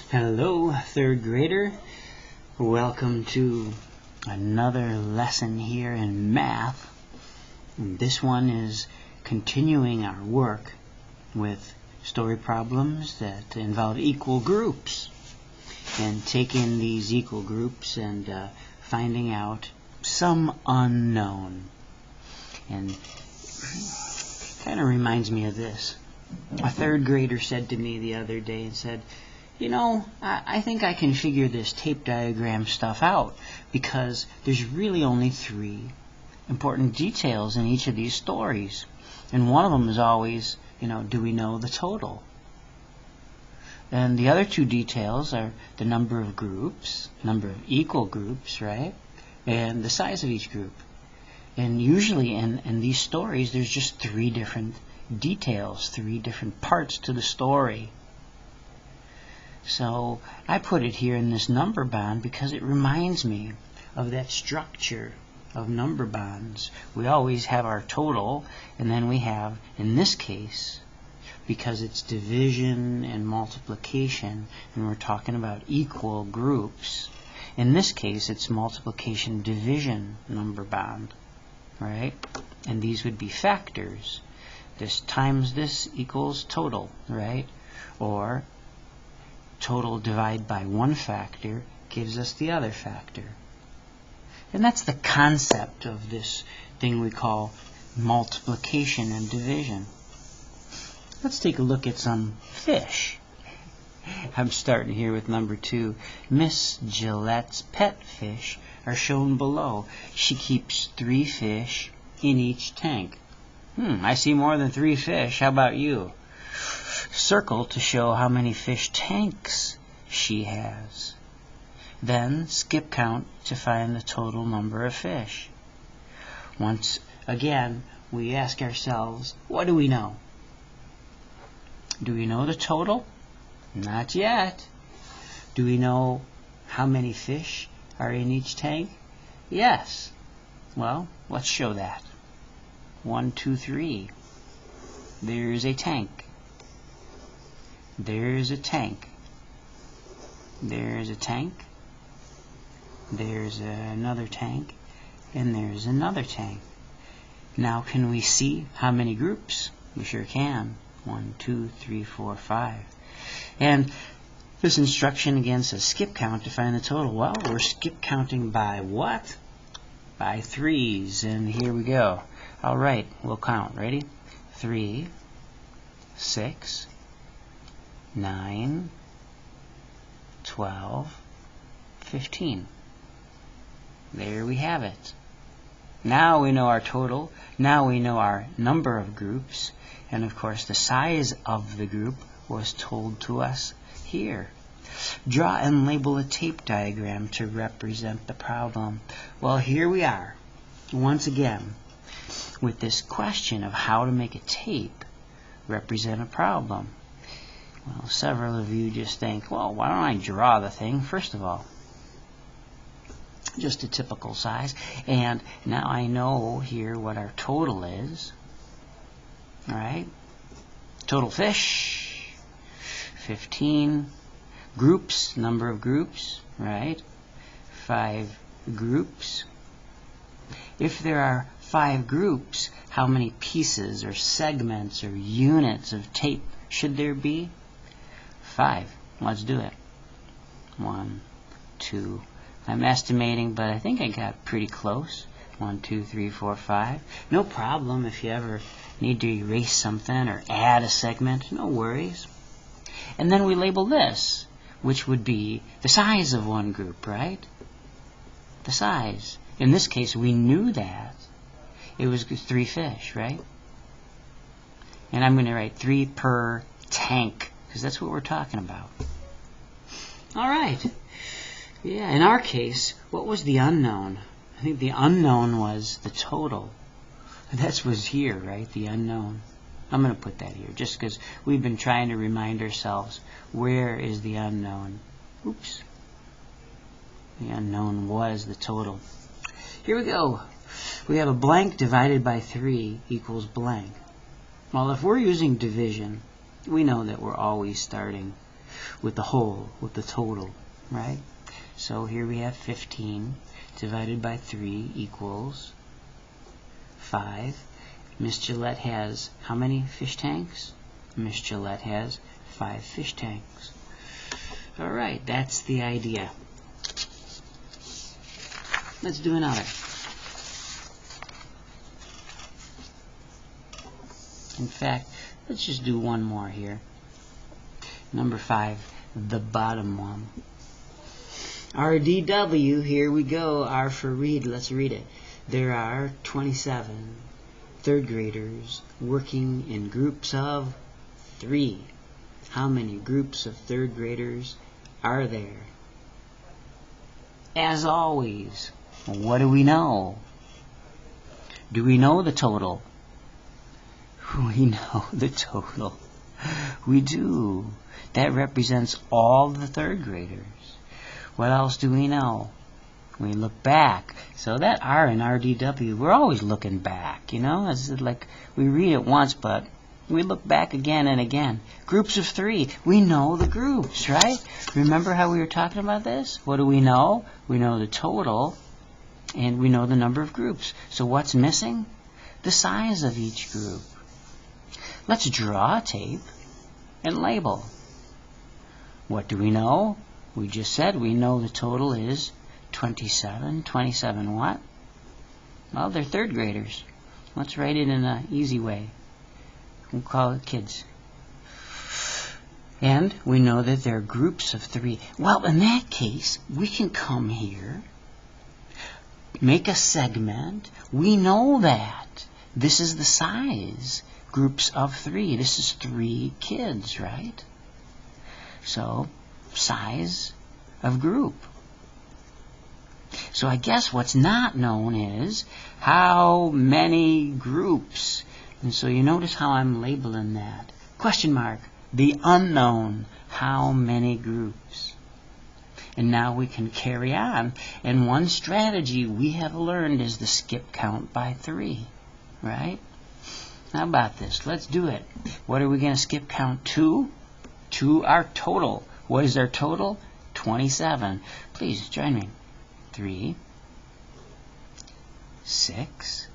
Hello, third grader. Welcome to another lesson here in math. And this one is continuing our work with story problems that involve equal groups and taking these equal groups and finding out some unknown. And kind of reminds me of this. A third grader said to me the other day and said, you know, I think I can figure this tape diagram stuff out because there's really only three important details in each of these stories. And one of them is always, do we know the total? And the other two details are the number of groups, number of equal groups, right? And the size of each group. And usually in these stories, there's just three different details, three different parts to the story. So I put it here in this number bond because it reminds me of that structure of number bonds. We always have our total, and then we have, in this case, because it's division and multiplication, and we're talking about equal groups, in this case it's multiplication division number bond, right? And these would be factors. This times this equals total, right? Or total divided by one factor gives us the other factor. And that's the concept of this thing we call multiplication and division. Let's take a look at some fish. I'm starting here with number 2. Miss Gillette's pet fish are shown below. She keeps 3 fish in each tank. I see more than 3 fish. How about you? Circle to show how many fish tanks she has. Then skip count to find the total number of fish. Once again, we ask ourselves, what do we know? Do we know the total? Not yet. Do we know how many fish are in each tank? Yes. Well, let's show that. 1, 2, 3. There's a tank. There's a tank. There's a tank. There's another tank. And there's another tank. Now can we see how many groups? We sure can. 1, 2, 3, 4, 5. And this instruction again says skip count to find the total. Well, we're skip counting by what? By 3s. And here we go. All right, we'll count. Ready? 3, 6, 9, 12, 15. There we have it. Now we know our total. Now we know our number of groups. And of course the size of the group was told to us here. Draw and label a tape diagram to represent the problem. Well, here we are, once again, with this question of how to make a tape represent a problem. Well, several of you just think, well, why don't I draw the thing? First of all, just a typical size. And now I know here what our total is. All right? Total fish, 15. Groups, number of groups, right? 5 groups. If there are 5 groups, how many pieces or segments or units of tape should there be? 5. Let's do it. 1, 2. I'm estimating, but I think I got pretty close. 1, 2, 3, 4, 5. No problem if you ever need to erase something or add a segment. No worries. And then we label this, which would be the size of one group, right? The size. In this case, we knew that. It was 3 fish, right? And I'm going to write 3 per tank, because that's what we're talking about. All right. Yeah, in our case, what was the unknown? I think the unknown was the total. That was here, right? The unknown. I'm going to put that here, just because we've been trying to remind ourselves, where is the unknown? Oops. The unknown was the total. Here we go. We have a blank divided by 3 equals blank. Well, if we're using division, we know that we're always starting with the whole, with the total, right? So here we have 15 divided by 3 equals 5. Miss Gillette has how many fish tanks? Miss Gillette has 5 fish tanks. Alright, that's the idea. Let's do another. In fact, let's just do one more here. Number 5, the bottom one. RDW, here we go. R for read. Let's read it. There are 27 third graders working in groups of 3. How many groups of third graders are there? As always, what do we know? Do we know the total? We know the total. We do. That represents all the third graders. What else do we know? We look back. So that R in RDW, we're always looking back, you know? It's like we read it once, but we look back again and again. Groups of 3. We know the groups, right? Remember how we were talking about this? What do we know? We know the total, and we know the number of groups. So what's missing? The size of each group. Let's draw a tape and label. What do we know? We just said we know the total is 27. 27 what? Well, they're third graders. Let's write it in an easy way. We'll call it kids. And we know that there are groups of 3. Well, in that case, we can come here, make a segment. We know that. This is the size. Groups of 3. This is 3 kids, right? So, size of group. So I guess what's not known is how many groups. And so you notice how I'm labeling that. Question mark. The unknown. How many groups? And now we can carry on. And one strategy we have learned is the skip count by 3. Right? How about this? Let's do it. What are we going to skip count to? To our total. What is our total? 27. Please join me. 3, 6,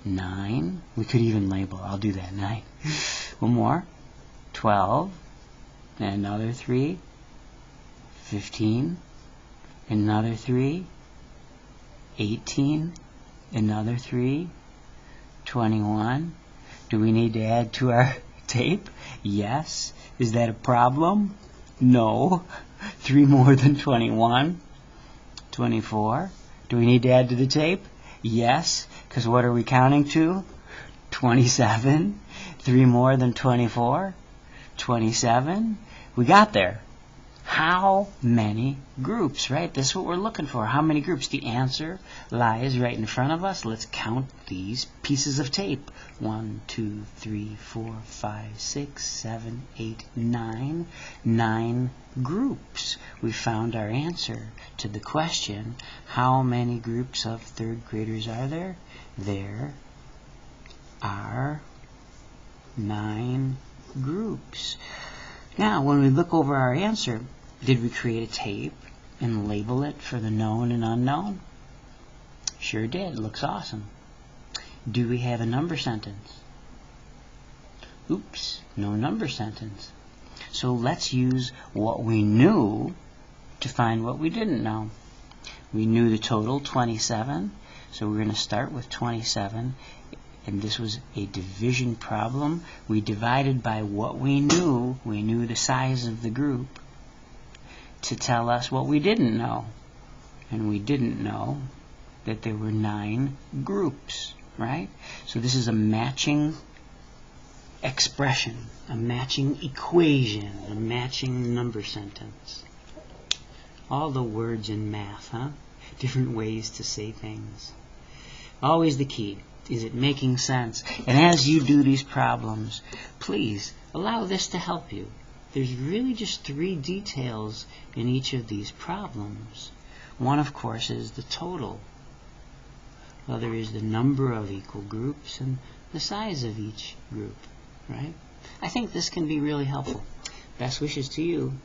9. We could even label. I'll do that. 9. One more. 12. And another 3. 15. Another 3. 18. Another 3. 21. Do we need to add to our tape? Yes. Is that a problem? No. 3 more than 21. 24. Do we need to add to the tape? Yes. Because what are we counting to? 27. 3 more than 24. 27. We got there. How many groups, right? This is what we're looking for. How many groups? The answer lies right in front of us. Let's count these pieces of tape. 1, 2, 3, 4, 5, 6, 7, 8, 9. 9 groups. We found our answer to the question, how many groups of third graders are there? There are 9 groups. Now, when we look over our answer, did we create a tape and label it for the known and unknown? Sure did. It looks awesome. Do we have a number sentence? Oops, no number sentence. So let's use what we knew to find what we didn't know. We knew the total, 27, so we're going to start with 27. And this was a division problem. We divided by what we knew. We knew the size of the group to tell us what we didn't know. And we didn't know that there were 9 groups, right? So this is a matching expression, a matching equation, a matching number sentence. All the words in math, huh? Different ways to say things. Always the key. Is it making sense? And as you do these problems, please allow this to help you. There's really just 3 details in each of these problems. One, of course, is the total. The other is the number of equal groups and the size of each group, right? I think this can be really helpful. Best wishes to you.